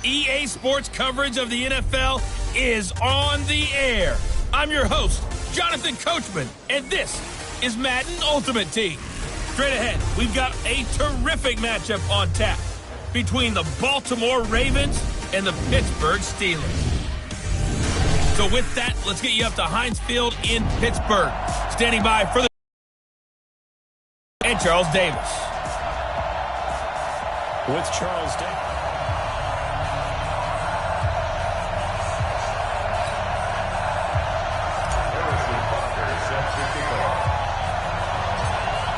EA Sports coverage of the NFL is on the air. I'm your host, Jonathan Coachman, and this is Madden Ultimate Team. Straight ahead, we've got a terrific matchup on tap between the Baltimore Ravens and the Pittsburgh Steelers. So with that, let's get you up to Heinz Field in Pittsburgh. Standing by for the and Charles Davis. With Charles Davis.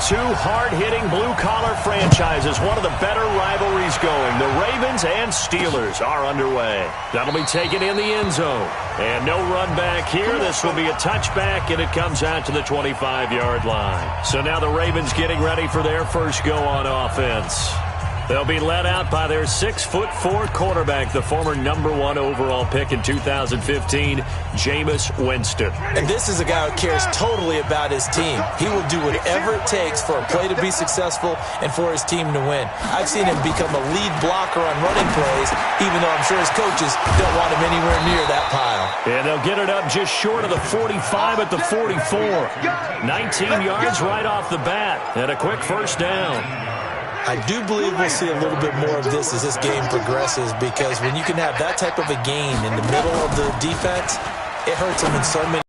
Two hard-hitting blue-collar franchises, one of the better rivalries going. The Ravens and Steelers are underway. That'll be taken in the end zone. And no run back here. This will be a touchback, and it comes out to the 25-yard line. So now the Ravens getting ready for their first go on offense. They'll be led out by their 6'4" quarterback, the former #1 overall pick in 2015, Jameis Winston. And this is a guy who cares totally about his team. He will do whatever it takes for a play to be successful and for his team to win. I've seen him become a lead blocker on running plays, even though I'm sure his coaches don't want him anywhere near that pile. And they'll get it up just short of the 45 at the 44. 19 yards right off the bat, and a quick first down. I do believe we'll see a little bit more of this as this game progresses, because when you can have that type of a gain in the middle of the defense, it hurts them in so many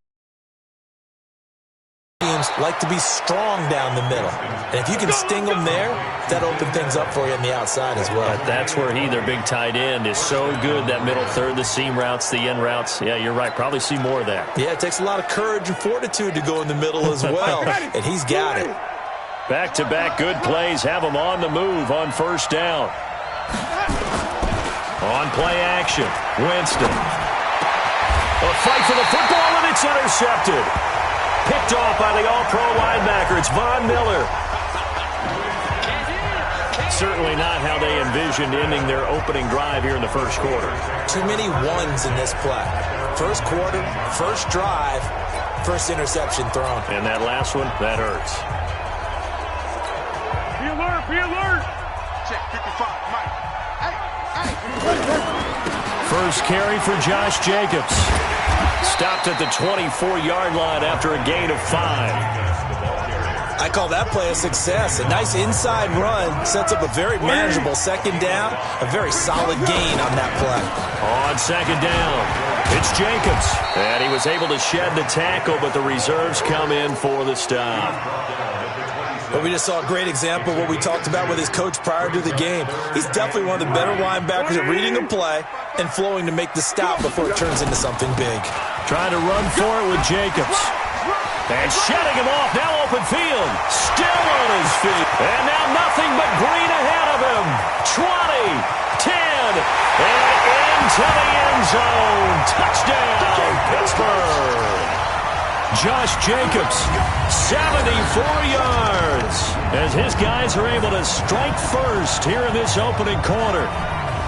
teams like to be strong down the middle. And if you can sting them there, that opens things up for you on the outside as well. But that's where their big tight end, is so good, that middle third, the seam routes, the end routes. Yeah, you're right. Probably see more of that. Yeah, it takes a lot of courage and fortitude to go in the middle as well, and he's got it. Back-to-back good plays have him on the move on first down. On play action, Winston. A fight for the football, and it's intercepted. Picked off by the all-pro linebacker. It's Von Miller. Certainly not how they envisioned ending their opening drive here in the first quarter. Too many ones in this play. First quarter, first drive, first interception thrown. And that last one, that hurts. Be alert! Check 55, Mike. Hey! First carry for Josh Jacobs. Stopped at the 24-yard line after a gain of 5. I call that play a success. A nice inside run sets up a very manageable second down. A very solid gain on that play. On second down, it's Jacobs. And he was able to shed the tackle, but the reserves come in for the stop. But we just saw a great example of what we talked about with his coach prior to the game. He's definitely one of the better linebackers at reading a play and flowing to make the stop before it turns into something big. Trying to run for it with Jacobs. And shedding him off, now open field. Still on his feet. And now nothing but green ahead of him. 20, 10, and into the end zone. Touchdown, Pittsburgh. Josh Jacobs, 74 yards, as his guys are able to strike first here in this opening quarter.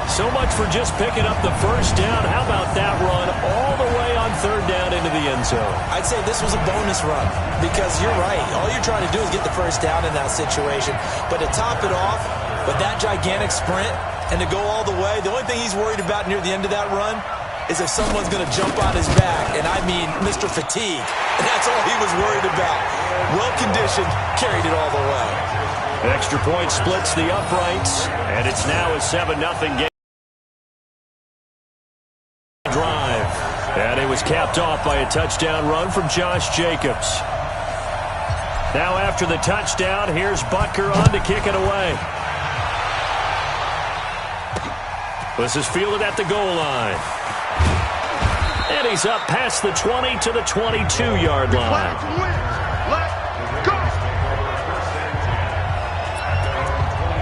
So much for just picking up the first down. How about that run all the way on third down into the end zone? I'd say this was a bonus run, because you're right. All you're trying to do is get the first down in that situation. But to top it off with that gigantic sprint and to go all the way, the only thing he's worried about near the end of that run is if someone's going to jump on his back, and I mean Mr. Fatigue. And that's all he was worried about. Well-conditioned, carried it all the way. Extra point splits the uprights, and it's now a 7-0 game. Drive, and it was capped off by a touchdown run from Josh Jacobs. Now after the touchdown, here's Butker on to kick it away. This is fielded at the goal line. And he's up past the 20 to the 22-yard line.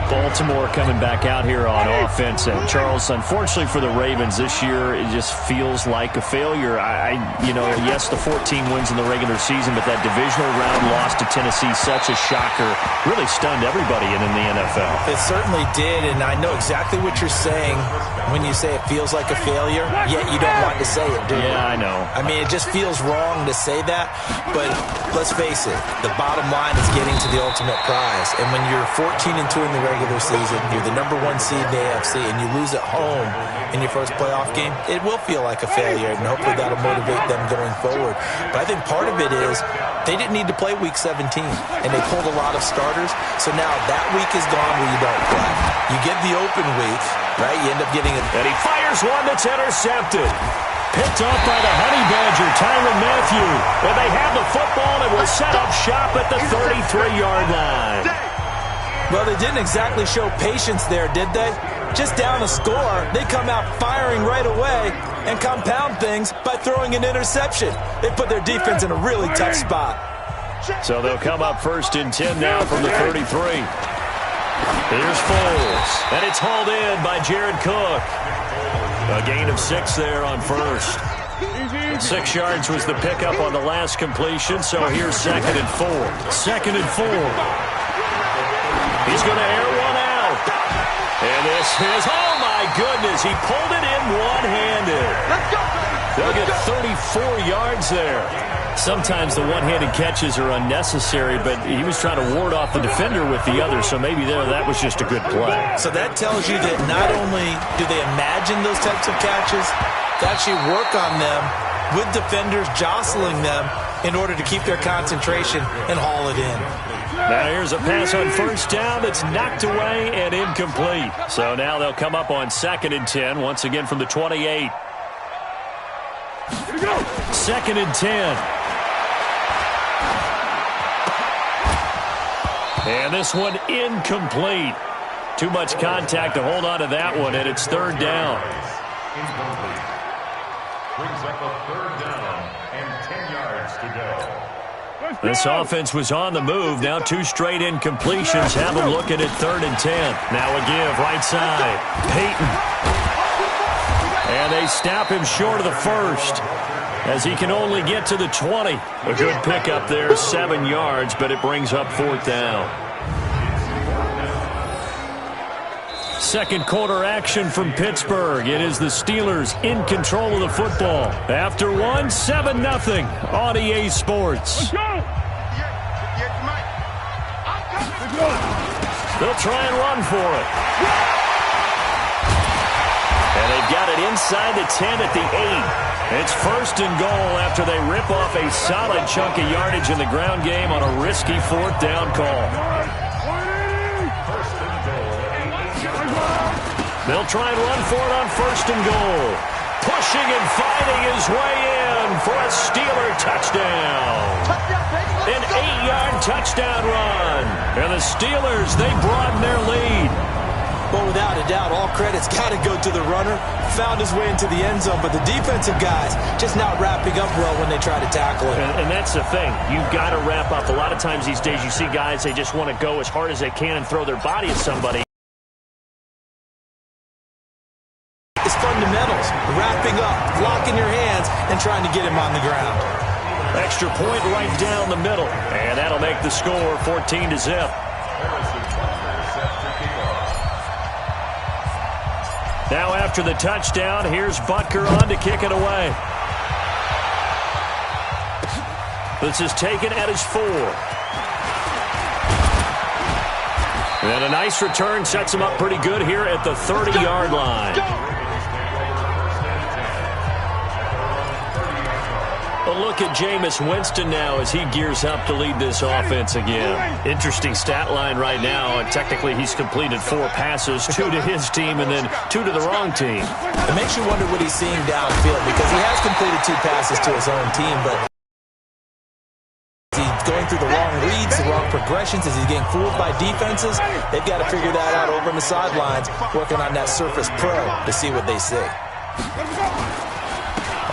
Baltimore coming back out here on offense. And Charles, unfortunately for the Ravens this year, it just feels like a failure. Yes, the 14 wins in the regular season, but that divisional round loss to Tennessee, such a shocker, really stunned everybody in the NFL. It certainly did, and I know exactly what you're saying when you say it feels like a failure, yet you don't want to say it, do you? Yeah, I know. I mean, it just feels wrong to say that, but let's face it, the bottom line is getting to the ultimate prize. And when you're 14-2 in the regular season, you're the #1 seed in the AFC, and you lose at home in your first playoff game, it will feel like a failure, and hopefully that'll motivate them going forward. But I think part of it is they didn't need to play Week 17, and they pulled a lot of starters, so now that week is gone where you don't play. You get the open week, right? You end up getting it. And he fires one that's intercepted. Picked off by the Honey Badger, Tyrann Mathieu. And they have the football and will set up shop at the 33-yard line. Well, they didn't exactly show patience there, did they? Just down a score, they come out firing right away and compound things by throwing an interception. They put their defense in a really tough spot. So they'll come up 1st and 10 now from the 33. Here's Foles, and it's hauled in by Jared Cook. A gain of 6 there on 1st. 6 yards was the pickup on the last completion, so here's 2nd and 4. 2nd and 4. He's going to air one out. And this is, oh my goodness, he pulled it in one-handed. They'll get 34 yards there. Sometimes the one-handed catches are unnecessary, but he was trying to ward off the defender with the other, so maybe that was just a good play. So that tells you that not only do they imagine those types of catches, they actually work on them with defenders jostling them in order to keep their concentration and haul it in. Now here's a pass on 1st down that's knocked away and incomplete. So now they'll come up on 2nd and 10, once again from the 28. 2nd and 10. And this one incomplete. Too much contact to hold on to that one, and it's 3rd down. Incomplete. Brings up a 3rd down and 10 yards to go. This offense was on the move. Now 2 straight incompletions have them looking at 3rd and 10. Now a give right side. Peyton. And they stop him short of the 1st as he can only get to the 20. A good pickup there, 7 yards, but it brings up 4th down. Second quarter action from Pittsburgh. It is the Steelers in control of the football. After one, 7-0 on EA Sports. They'll try and run for it. And they've got it inside the 10 at the 8. It's 1st and goal after they rip off a solid chunk of yardage in the ground game on a risky 4th down call. They'll try and run for it on 1st and goal. Pushing and fighting his way in for a Steeler touchdown. An 8-yard touchdown run. And the Steelers, they broaden their lead. Well, without a doubt, all credit's got to go to the runner. Found his way into the end zone, but the defensive guys just not wrapping up well when they try to tackle him. And that's the thing. You've got to wrap up. A lot of times these days you see guys, they just want to go as hard as they can and throw their body at somebody. It's fundamentals. Wrapping up, locking your hands, and trying to get him on the ground. Extra point right down the middle. And that'll make the score 14-0. Now after the touchdown, here's Butker on to kick it away. This is taken at his 4. And a nice return sets him up pretty good here at the 30-yard line. A look at Jameis Winston now as he gears up to lead this offense again. Interesting stat line right now. And technically, he's completed 4 passes, 2 to his team and then 2 to the wrong team. It makes you wonder what he's seeing downfield because he has completed 2 passes to his own team, but he's going through the wrong reads, the wrong progressions. Is he getting fooled by defenses? They've got to figure that out over on the sidelines, working on that Surface Pro to see what they see.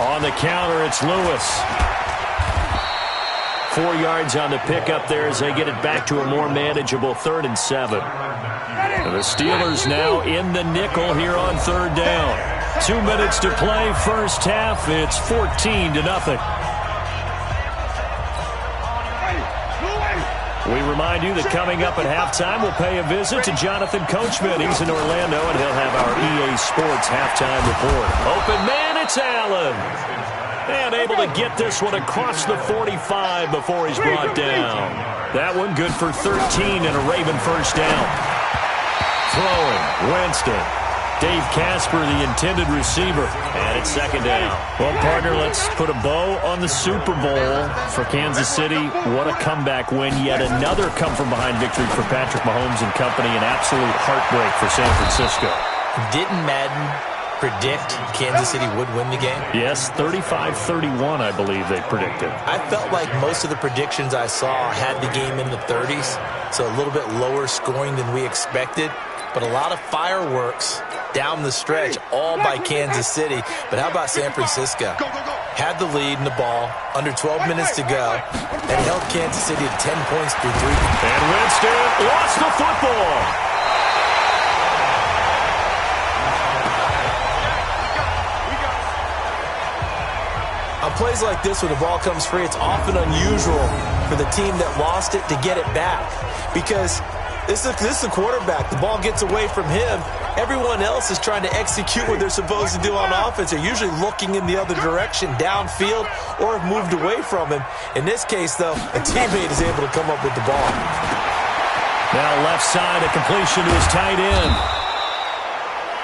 On the counter, it's Lewis. 4 yards on the pickup there as they get it back to a more manageable 3rd and 7. And the Steelers now in the nickel here on 3rd down. 2 minutes to play, first half. It's 14-0. We remind you that coming up at halftime, we'll pay a visit to Jonathan Coachman. He's in Orlando, and he'll have our EA Sports halftime report. Open man, it's Allen. And able to get this one across the 45 before he's brought down. That one good for 13 and a Raven first down. Throwing, Winston. Dave Casper, the intended receiver. And it's second down. Well, partner, let's put a bow on the Super Bowl for Kansas City. What a comeback win. Yet another come-from-behind victory for Patrick Mahomes and company. An absolute heartbreak for San Francisco. Didn't Madden predict Kansas City would win the game? Yes, 35-31, I believe they predicted. I felt like most of the predictions I saw had the game in the 30s, so a little bit lower scoring than we expected. But a lot of fireworks down the stretch, all by Kansas City. But how about San Francisco? Had the lead in the ball, under 12 minutes to go, and held Kansas City to 10 points through 3. And Winston lost the football. On plays like this, when the ball comes free, it's often unusual for the team that lost it to get it back. Because this is the quarterback. The ball gets away from him. Everyone else is trying to execute what they're supposed to do on offense. They're usually looking in the other direction, downfield, or have moved away from him. In this case, though, a teammate is able to come up with the ball. Now left side, a completion to his tight end.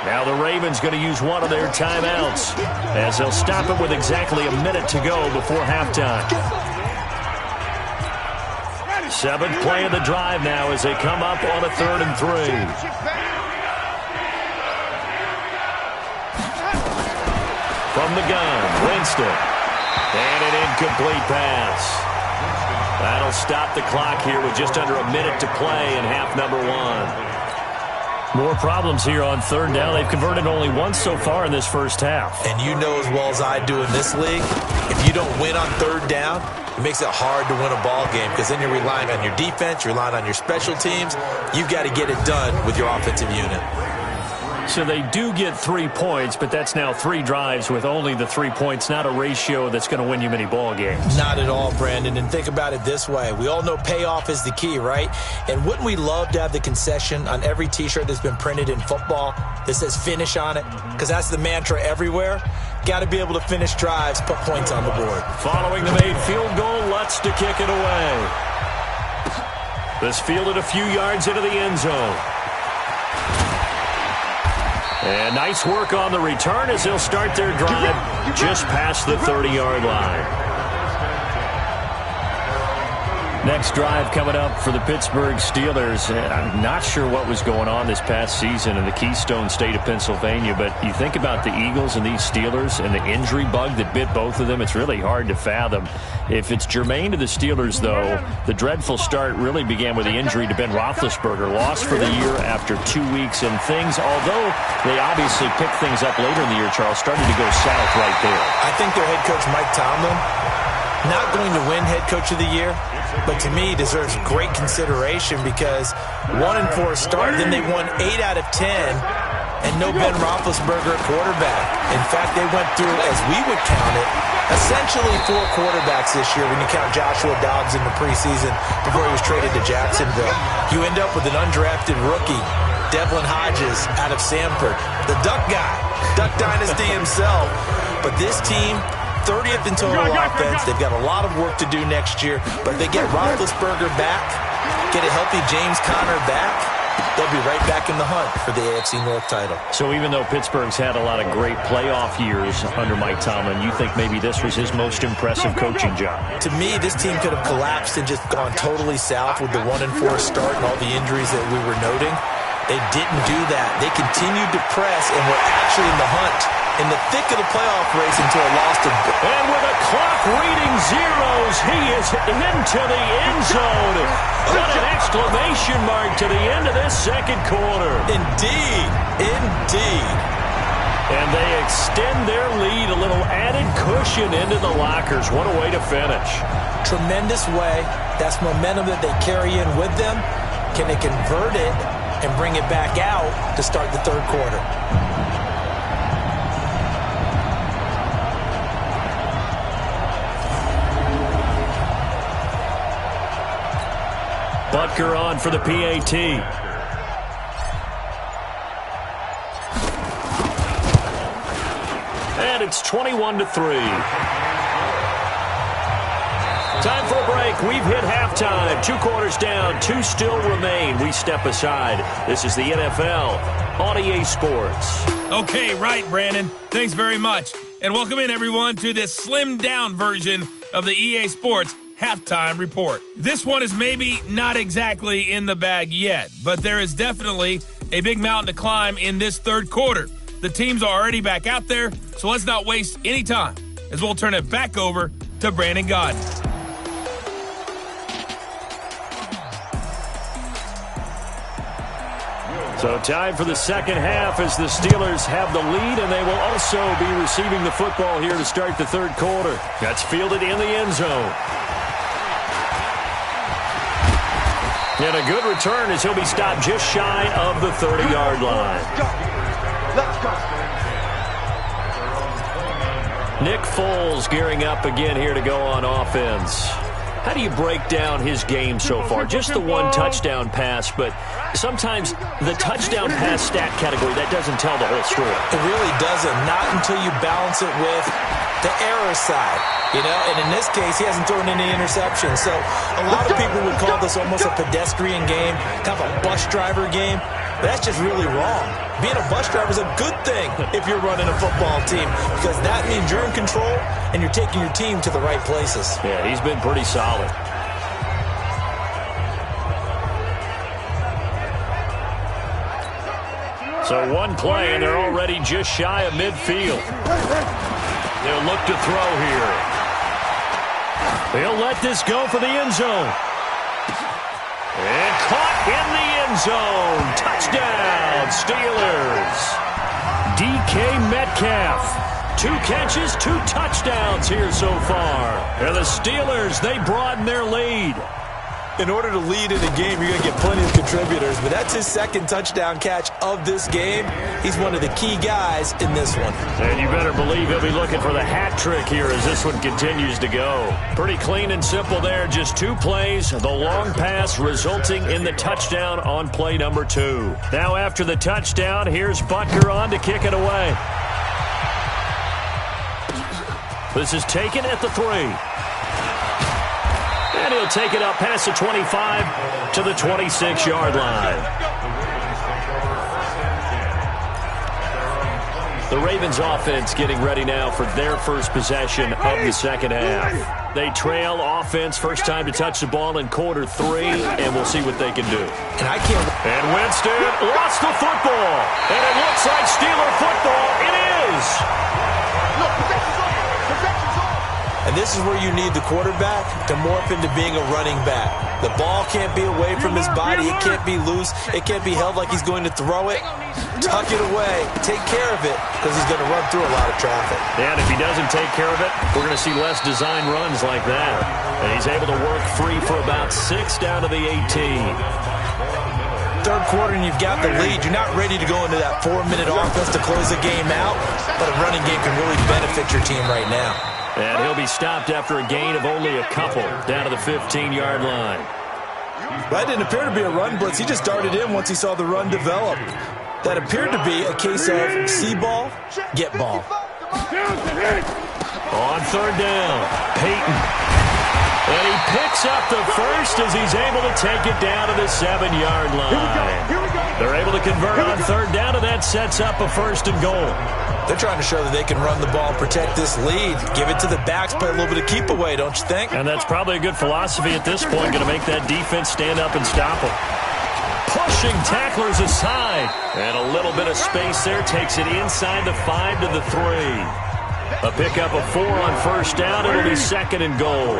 Now the Ravens going to use one of their timeouts as they'll stop it with exactly a minute to go before halftime. Seventh play of the drive now as they come up on a 3rd and 3. From the gun, Winston. And an incomplete pass. That'll stop the clock here with just under a minute to play in half number 1. More problems here on 3rd down. They've converted only once so far in this first half. And you know as well as I do in this league, if you don't win on 3rd down, it makes it hard to win a ball game because then you're relying on your defense, you're relying on your special teams. You've got to get it done with your offensive unit. So they do get 3 points, but that's now 3 drives with only the 3 points, not a ratio that's going to win you many ball games. Not at all, Brandon. And think about it this way. We all know payoff is the key, right? And wouldn't we love to have the concession on every T-shirt that's been printed in football that says finish on it? Because that's the mantra everywhere. Got to be able to finish drives, put points on the board. Following the made field goal, Lutz to kick it away. This fielded a few yards into the end zone. And nice work on the return as they'll start their drive just past the 30-yard line. Next drive coming up for the Pittsburgh Steelers. I'm not sure what was going on this past season in the Keystone State of Pennsylvania, but you think about the Eagles and these Steelers and the injury bug that bit both of them, it's really hard to fathom. If it's germane to the Steelers, though, the dreadful start really began with the injury to Ben Roethlisberger. Lost for the year after 2 weeks, and things, although they obviously picked things up later in the year, Charles, started to go south right there. I think their head coach, Mike Tomlin, not going to win head coach of the year, but to me deserves great consideration because 1-4 start, then they won 8 out of 10, and no Ben Roethlisberger at quarterback. In fact, they went through, as we would count it, essentially 4 quarterbacks this year when you count Joshua Dobbs in the preseason before he was traded to Jacksonville. You end up with an undrafted rookie, Devlin Hodges out of Sanford, the Duck guy, Duck Dynasty himself. But this team, 30th in total offense. They've got a lot of work to do next year, but if they get Roethlisberger back, get a healthy James Conner back, they'll be right back in the hunt for the AFC North title. So even though Pittsburgh's had a lot of great playoff years under Mike Tomlin, you think maybe this was his most impressive coaching job? To me, this team could have collapsed and just gone totally south with the 1-4 start and all the injuries that we were noting. They didn't do that. They continued to press and were actually in the hunt, in the thick of the playoff race until a loss to... And with a clock reading zeros, he is into the end zone. What an exclamation mark to the end of this second quarter. Indeed. Indeed. And they extend their lead, a little added cushion into the lockers. What a way to finish. Tremendous way. That's momentum that they carry in with them. Can they convert it and bring it back out to start the third quarter? Butker on for the PAT. And it's 21-3. Time for a break. We've hit halftime. 2 quarters down. 2 still remain. We step aside. This is the NFL on EA Sports. Okay, right, Brandon. Thanks very much. And welcome in, everyone, to this slimmed-down version of the EA Sports Halftime Report. This one is maybe not exactly in the bag yet, but there is definitely a big mountain to climb in this third quarter. The teams are already back out there, so let's not waste any time, as we'll turn it back over to Brandon Godden. So time for the second half as the Steelers have the lead, and they will also be receiving the football here to start the third quarter. That's fielded in the end zone. And a good return as he'll be stopped just shy of the 30-yard line. Let's go. Nick Foles gearing up again here to go on offense. How do you break down his game so far? Just the 1 touchdown pass, but sometimes the touchdown pass stat category, that doesn't tell the whole story. It really doesn't, not until you balance it with the error side. And in this case, he hasn't thrown any interceptions. So a lot of people would call this almost a pedestrian game, kind of a bus driver game. But that's just really wrong. Being a bus driver is a good thing if you're running a football team, because that means you're in control and you're taking your team to the right places. Yeah, he's been pretty solid. So 1 play, and they're already just shy of midfield. They'll look to throw here. They'll let this go for the end zone. And caught in the end zone. Touchdown, Steelers. DK Metcalf. 2 catches, 2 touchdowns here so far. And the Steelers, they broaden their lead. In order to lead in a game, you're going to get plenty of contributors, but that's his 2nd touchdown catch of this game. He's one of the key guys in this one. And you better believe he'll be looking for the hat trick here as this one continues to go. Pretty clean and simple there. Just 2 plays. The long pass resulting in the touchdown on play number 2. Now after the touchdown, here's Butker on to kick it away. This is taken at the 3. And he'll take it up past the 25 to the 26-yard line. The Ravens offense getting ready now for their first possession of the second half. They trail offense, first time to touch the ball in quarter 3, and we'll see what they can do. And Winston lost the football. And it looks like Steeler football. It is. No, protection's on. Protection's on. And this is where you need the quarterback to morph into being a running back. The ball can't be away from his body. It can't be loose. It can't be held like he's going to throw it. Tuck it away. Take care of it, because he's going to run through a lot of traffic. And if he doesn't take care of it, we're going to see less design runs like that. And he's able to work free for about 6 down to the 18. Third quarter and you've got the lead. You're not ready to go into that 4-minute offense to close the game out, but a running game can really benefit your team right now. And he'll be stopped after a gain of only a couple down to the 15-yard line. That didn't appear to be a run blitz. He just darted in once he saw the run develop. That appeared to be a case of see ball, get ball. On third down, Peyton. And he picks up the first as he's able to take it down to the 7-yard line. They're able to convert on third down, and that sets up a 1st and goal. They're trying to show that they can run the ball and protect this lead. Give it to the backs, play a little bit of keep away, don't you think? And that's probably a good philosophy at this point, going to make that defense stand up and stop them. Pushing tacklers aside. And a little bit of space there takes it inside the 5 to the 3. A pickup of 4 on first down. It'll be 2nd and goal.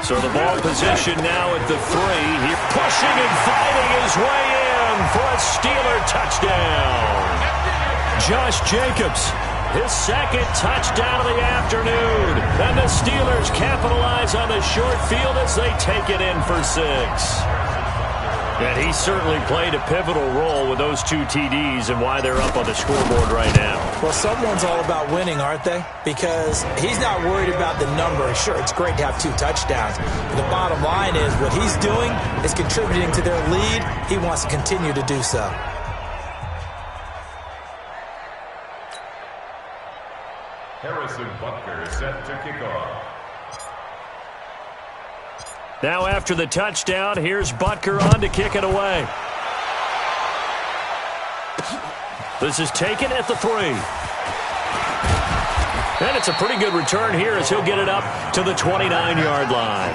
So the ball position now at the 3. He's pushing and fighting his way in for a Steeler touchdown. Josh Jacobs, his 2nd touchdown of the afternoon. And the Steelers capitalize on the short field as they take it in for 6. And he certainly played a pivotal role with those 2 TDs and why they're up on the scoreboard right now. Well, someone's all about winning, aren't they? Because he's not worried about the number. Sure, it's great to have 2 touchdowns. But the bottom line is what he's doing is contributing to their lead. He wants to continue to do so. Harrison Butker is set to kick off. Now after the touchdown, here's Butker on to kick it away. This is taken at the 3. And it's a pretty good return here as he'll get it up to the 29-yard line.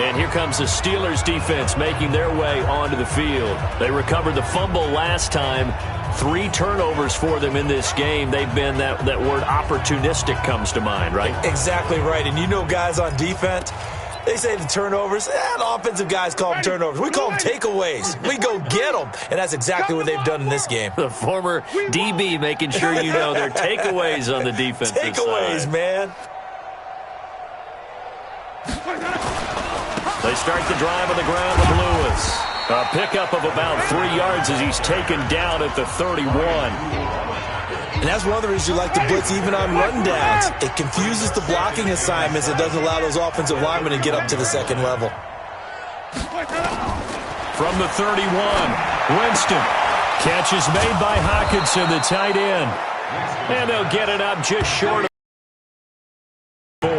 And here comes the Steelers defense making their way onto the field. They recovered the fumble last time. 3 turnovers for them in this game. They've been, that word opportunistic comes to mind, right? Exactly right. And you know guys on defense, they say the turnovers, the offensive guys call them turnovers. We call them takeaways. We go get them. And that's exactly what they've done in this game. The former DB making sure you know they're takeaways on the defensive side. Takeaways, man. They start the drive on the ground with Lewis. A pickup of about 3 yards as he's taken down at the 31. And that's one of the reasons you like to blitz even on rundowns. It confuses the blocking assignments. It doesn't allow those offensive linemen to get up to the second level. From the 31, Winston. Catch is made by Hockenson, the tight end. And they'll get it up just short of 4.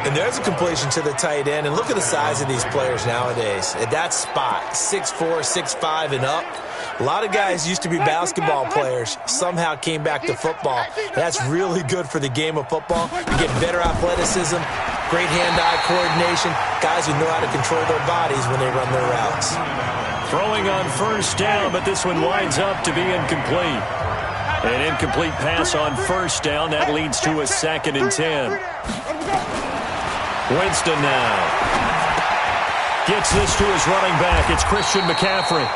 And there's a completion to the tight end. And look at the size of these players nowadays. At that spot, 6'4", 6'5", and up. A lot of guys used to be basketball players, somehow came back to football. That's really good for the game of football. You get better athleticism, great hand-eye coordination, guys who know how to control their bodies when they run their routes. Throwing on first down, but this one winds up to be incomplete. An incomplete pass on first down. That leads to a 2nd and 10. Winston now gets this to his running back. It's Christian McCaffrey.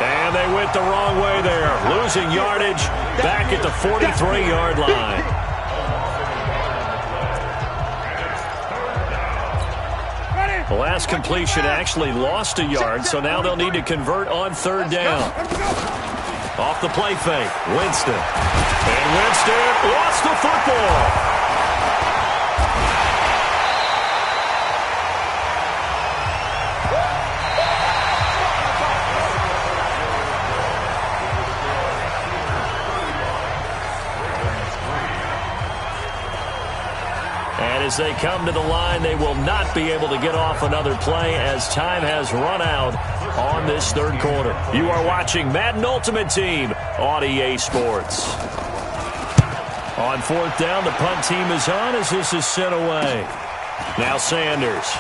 And they went the wrong way there. Losing yardage back at the 43-yard line. The last completion actually lost a yard, so now they'll need to convert on 3rd down. Off the play fake, Winston. And Winston lost the football. As they come to the line, they will not be able to get off another play as time has run out on this 3rd quarter. You are watching Madden Ultimate Team on EA Sports. On 4th down, the punt team is on as this is sent away. Now Sanders.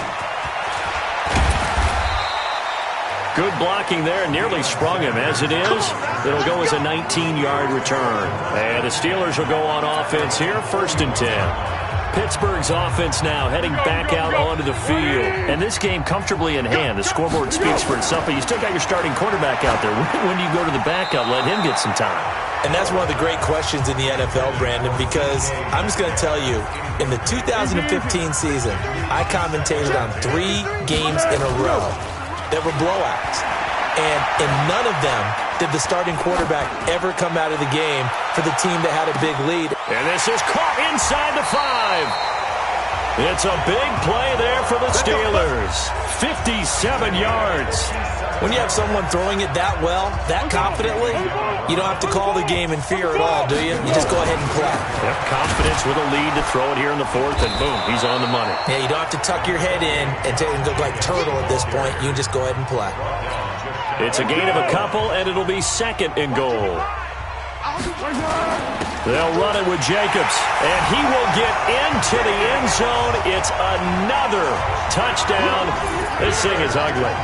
Good blocking there, nearly sprung him. As it is, it'll go as a 19-yard return. And the Steelers will go on offense here, 1st and 10. Pittsburgh's offense now heading back out onto the field. And this game comfortably in hand. The scoreboard speaks for itself, but you still got your starting quarterback out there. When do you go to the backup, let him get some time? And that's one of the great questions in the NFL, Brandon, because I'm just going to tell you, in the 2015 season, I commentated on 3 games in a row that were blowouts. And in none of them did the starting quarterback ever come out of the game for the team that had a big lead. And this is caught inside the 5. It's a big play there for the Steelers. 57 yards. When you have someone throwing it that well, that confidently, you don't have to call the game in fear at all, do you? You just go ahead and play. Yep, confidence with a lead to throw it here in the 4th, and boom, he's on the money. Yeah, you don't have to tuck your head in and look like turtle at this point. You can just go ahead and play. It's a gain of a couple, and it'll be 2nd and goal. They'll run it with Jacobs, and he will get into the end zone. It's another touchdown. This thing is ugly.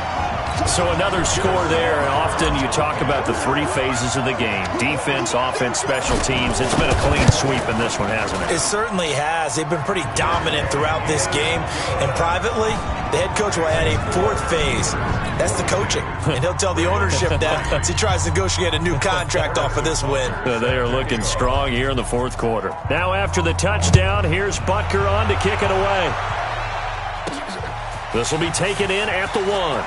So another score there, and often you talk about the 3 phases of the game. Defense, offense, special teams. It's been a clean sweep in this one, hasn't it? It certainly has. They've been pretty dominant throughout this game. And privately, the head coach will add a 4th phase. That's the coaching. And he'll tell the ownership that as he tries to negotiate a new contract off of this win. They are looking strong here in the 4th quarter. Now after the touchdown, here's Butker on to kick it away. This will be taken in at the 1.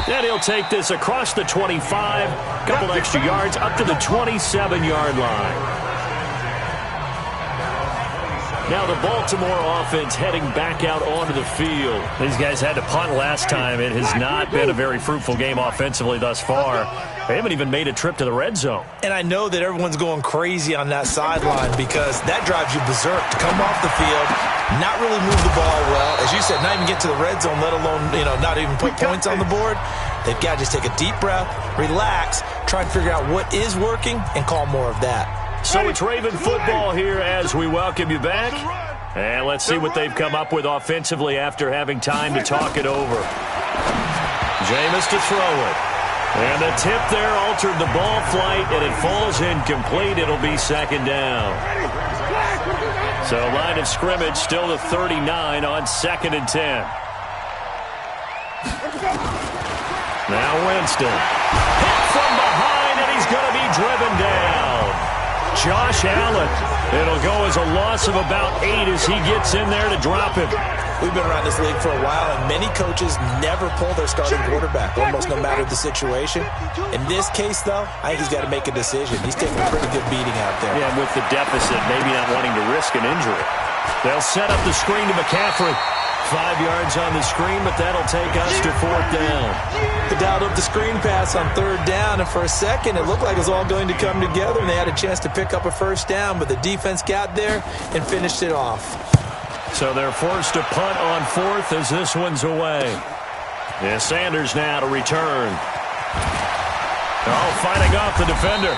And he'll take this across the 25, couple extra yards up to the 27-yard line. Now the Baltimore offense heading back out onto the field. These guys had to punt last time. It has not been a very fruitful game offensively thus far. They haven't even made a trip to the red zone. And I know that everyone's going crazy on that sideline because that drives you berserk to come off the field, not really move the ball well. As you said, not even get to the red zone, let alone, not even put points on the board. They've got to just take a deep breath, relax, try and figure out what is working, and call more of that. So it's Raven football here as we welcome you back. And let's see what they've come up with offensively after having time to talk it over. Jameis to throw it. And the tip there altered the ball flight, and it falls incomplete. It'll be second down. So line of scrimmage still to 39 on 2nd and 10. Now Winston. Hit from behind, and he's going to be driven down. Josh Allen. It'll go as a loss of about 8 as he gets in there to drop him. We've been around this league for a while, and many coaches never pull their starting quarterback, almost no matter the situation. In this case, though, I think he's got to make a decision. He's taking a pretty good beating out there. Yeah, with the deficit, maybe not wanting to risk an injury. They'll set up the screen to McCaffrey. 5 yards on the screen, but that'll take us to 4th down. They dialed up the screen pass on 3rd down, and for a second, it looked like it was all going to come together, and they had a chance to pick up a 1st down, but the defense got there and finished it off. So they're forced to punt on 4th as this one's away. Yeah, Sanders now to return. Oh, fighting off the defender.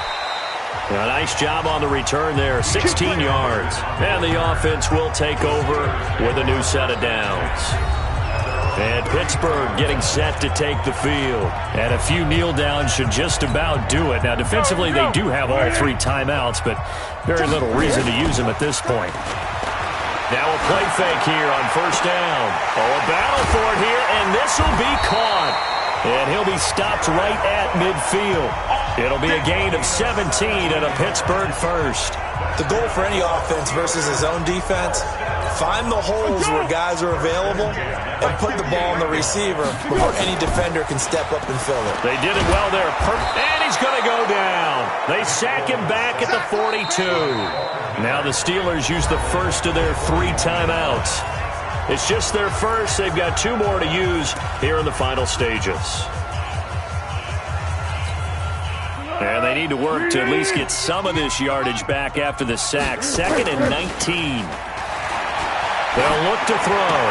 A nice job on the return there, 16 yards. And the offense will take over with a new set of downs. And Pittsburgh getting set to take the field. And a few kneel downs should just about do it. Now, defensively, they do have all 3 timeouts, but very little reason to use them at this point. Now a play fake here on 1st down. Oh, a battle for it here, and this will be caught. And he'll be stopped right at midfield. It'll be a gain of 17 and a Pittsburgh first. The goal for any offense versus his own defense, find the holes where guys are available and put the ball on the receiver before any defender can step up and fill it. They did it well there. And he's going to go down. They sack him back at the 42. Now the Steelers use the first of their 3 timeouts. It's just their first. They've got 2 more to use here in the final stages. And they need to work to at least get some of this yardage back after the sack. 2nd and 19. They'll look to throw.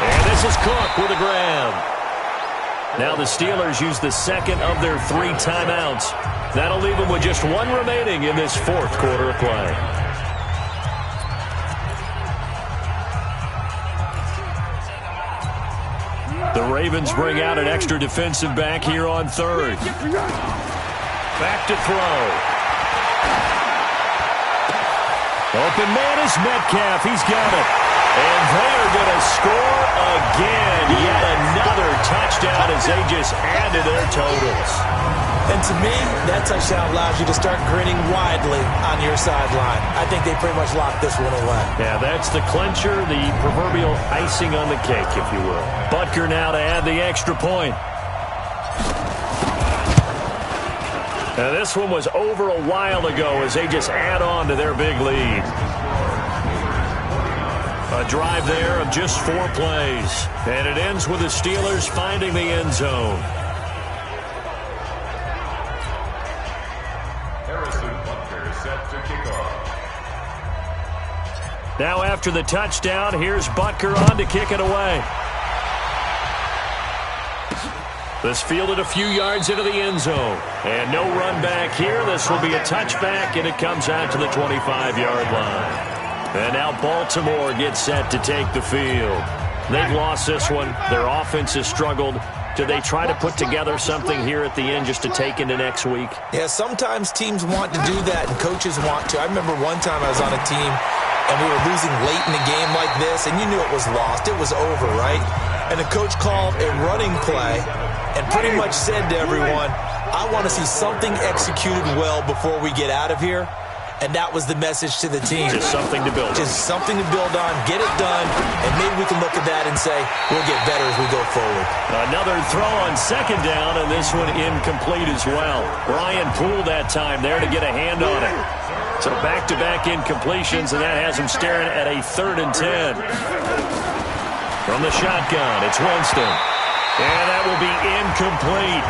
And this is Cook with a grab. Now the Steelers use the 2nd of their 3 timeouts. That'll leave them with just 1 remaining in this 4th quarter of play. The Ravens bring out an extra defensive back here on 3rd. Back to throw. Open man is Metcalf. He's got it. And they are going to score again. Yet another touchdown as they just add to their totals. And to me, that touchdown allows you to start grinning widely on your sideline. I think they pretty much locked this one away. Yeah, that's the clincher, the proverbial icing on the cake, if you will. Butker now to add the extra point. Now, this one was over a while ago as they just add on to their big lead. A drive there of just 4 plays. And it ends with the Steelers finding the end zone. Now after the touchdown, here's Butker on to kick it away. This fielded a few yards into the end zone. And no run back here. This will be a touchback, and it comes out to the 25-yard line. And now Baltimore gets set to take the field. They've lost this one. Their offense has struggled. Do they try to put together something here at the end just to take into next week? Yeah, sometimes teams want to do that, and coaches want to. I remember one time I was on a team, and we were losing late in a game like this, and you knew it was lost. It was over, right? And the coach called a running play and pretty much said to everyone, I want to see something executed well before we get out of here. And that was the message to the team. Just something to build on. Just something to build on, get it done, and maybe we can look at that and say, we'll get better as we go forward. Another throw on 2nd down, and this one incomplete as well. Brian Poole that time there to get a hand on it. So back-to-back incompletions, and that has him staring at a 3rd and 10. From the shotgun, it's Winston. And that will be incomplete.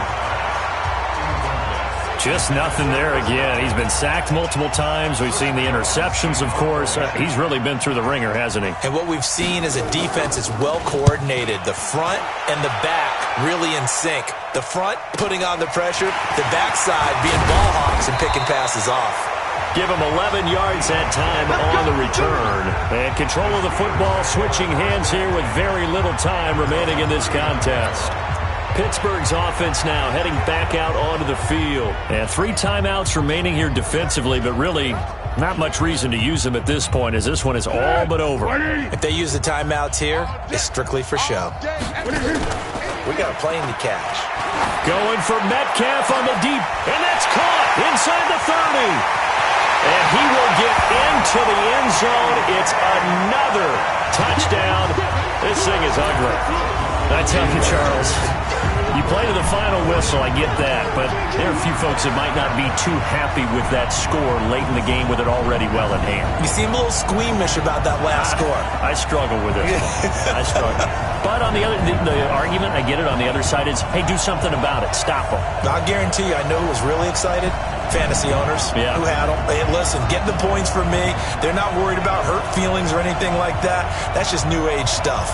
Just nothing there again. He's been sacked multiple times. We've seen the interceptions, of course. He's really been through the ringer, hasn't he? And what we've seen is a defense that's well coordinated. The front and the back really in sync. The front putting on the pressure, the backside being ball hawks and picking passes off. Give him 11 yards that time on the return. And control of the football switching hands here with very little time remaining in this contest. Pittsburgh's offense now heading back out onto the field. And 3 timeouts remaining here defensively, but really not much reason to use them at this point as this one is all but over. If they use the timeouts here, it's strictly for show. We got a plane to catch. Going for Metcalf on the deep, and that's caught inside the 30. And he will get into the end zone. It's another touchdown. This thing is ugly. I tell you, Charles, you play to the final whistle, I get that, but there are a few folks that might not be too happy with that score late in the game with it already well in hand. You seem a little squeamish about that last score. I struggle with it. I struggle. But on the other, the argument, I get it, on the other side is, hey, do something about it. Stop them. I guarantee you, I know who was really excited. Fantasy owners who had them. Hey, listen, get the points for me. They're not worried about hurt feelings or anything like that. That's just new age stuff.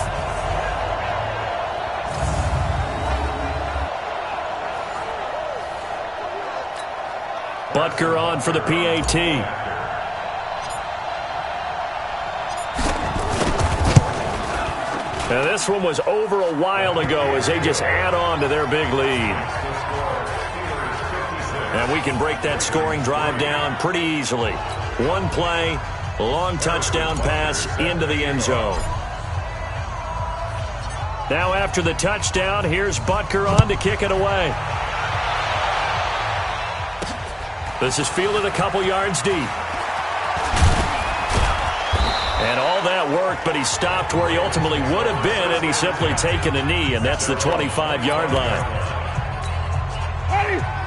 Butker on for the PAT. Now this one was over a while ago as they just add on to their big lead. And we can break that scoring drive down pretty easily. One play, long touchdown pass into the end zone. Now after the touchdown, here's Butker on to kick it away. This is fielded a couple yards deep. And all that worked, but he stopped where he ultimately would have been, and he's simply taken a knee, and that's the 25-yard line.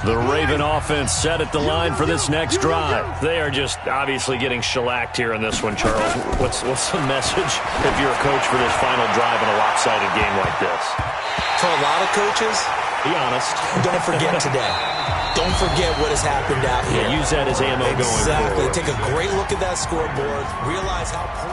The Raven offense set at the line for this next drive. They are just obviously getting shellacked here in this one, Charles. What's the message if you're a coach for this final drive in a lopsided game like this? For a lot of coaches, be honest. Don't forget today. Don't forget what has happened out here. Yeah, use that as ammo going forward. Exactly. Take a great look at that scoreboard. Realize how poor...